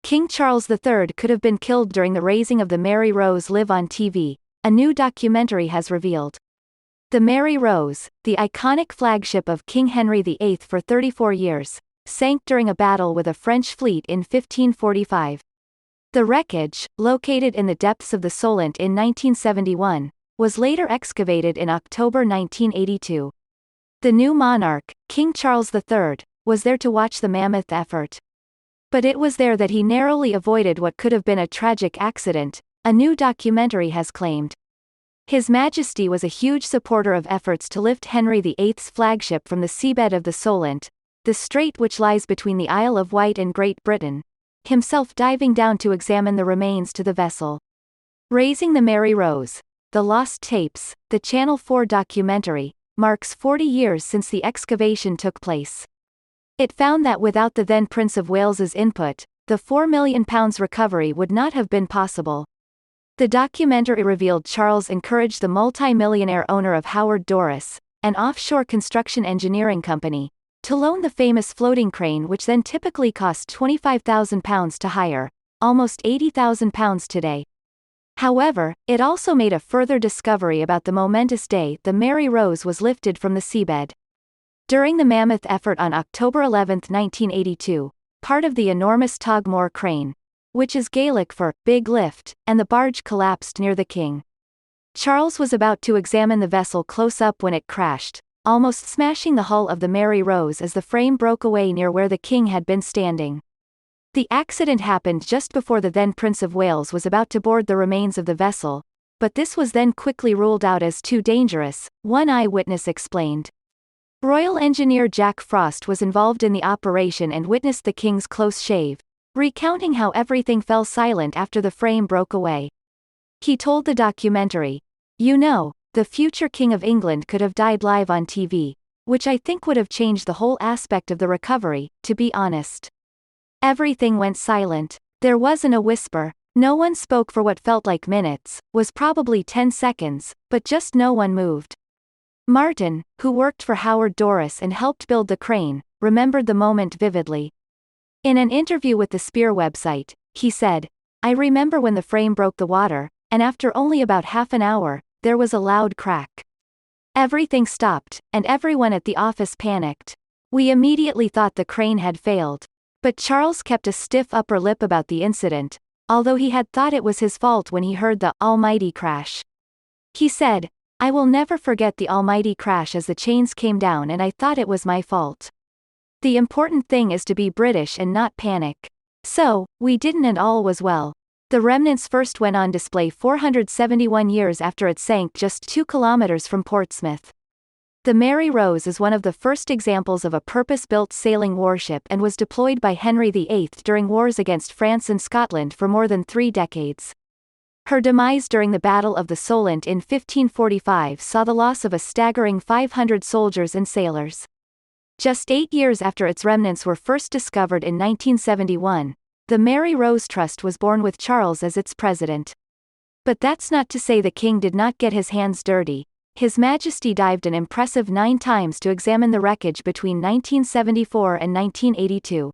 King Charles III could have been killed during the raising of the Mary Rose live on TV, a new documentary has revealed. The Mary Rose, the iconic flagship of King Henry VIII for 34 years, sank during a battle with a French fleet in 1545. The wreckage, located in the depths of the Solent in 1971, was later excavated in October 1982. The new monarch, King Charles III, was there to watch the mammoth effort. But it was there that he narrowly avoided what could have been a tragic accident, a new documentary has claimed. His Majesty was a huge supporter of efforts to lift Henry VIII's flagship from the seabed of the Solent, the strait which lies between the Isle of Wight and Great Britain, himself diving down to examine the remains to the vessel. Raising the Mary Rose, The Lost Tapes, the Channel 4 documentary, marks 40 years since the excavation took place. It found that without the then Prince of Wales's input, the £4 million recovery would not have been possible. The documentary revealed Charles encouraged the multi-millionaire owner of Howard Doris, an offshore construction engineering company, to loan the famous floating crane which then typically cost £25,000 to hire, almost £80,000 today. However, it also made a further discovery about the momentous day the Mary Rose was lifted from the seabed. During the mammoth effort on October 11, 1982, part of the enormous Togmore crane, which is Gaelic for big lift, and the barge collapsed near the king. Charles was about to examine the vessel close up when it crashed, almost smashing the hull of the Mary Rose as the frame broke away near where the king had been standing. The accident happened just before the then Prince of Wales was about to board the remains of the vessel, but this was then quickly ruled out as too dangerous, one eyewitness explained. Royal engineer Jack Frost was involved in the operation and witnessed the king's close shave, recounting how everything fell silent after the frame broke away. He told the documentary, "You know, the future King of England could have died live on TV, which I think would have changed the whole aspect of the recovery, to be honest. Everything went silent. There wasn't a whisper. No one spoke for what felt like minutes, was probably 10 seconds, but just no one moved." Martin, who worked for Howard Doris and helped build the crane, remembered the moment vividly. In an interview with the Spear website, he said, "I remember when the frame broke the water, and after only about half an hour, there was a loud crack. Everything stopped, and everyone at the office panicked. We immediately thought the crane had failed. But Charles kept a stiff upper lip about the incident, although he had thought it was his fault when he heard the almighty crash. He said, I will never forget the almighty crash as the chains came down and I thought it was my fault. The important thing is to be British and not panic. So, we didn't and all was well." The remnants first went on display 471 years after it sank just 2 kilometers from Portsmouth. The Mary Rose is one of the first examples of a purpose-built sailing warship and was deployed by Henry VIII during wars against France and Scotland for more than 3 decades. Her demise during the Battle of the Solent in 1545 saw the loss of a staggering 500 soldiers and sailors. Just 8 years after its remnants were first discovered in 1971, the Mary Rose Trust was born with Charles as its president. But that's not to say the king did not get his hands dirty. His Majesty dived an impressive 9 times to examine the wreckage between 1974 and 1982.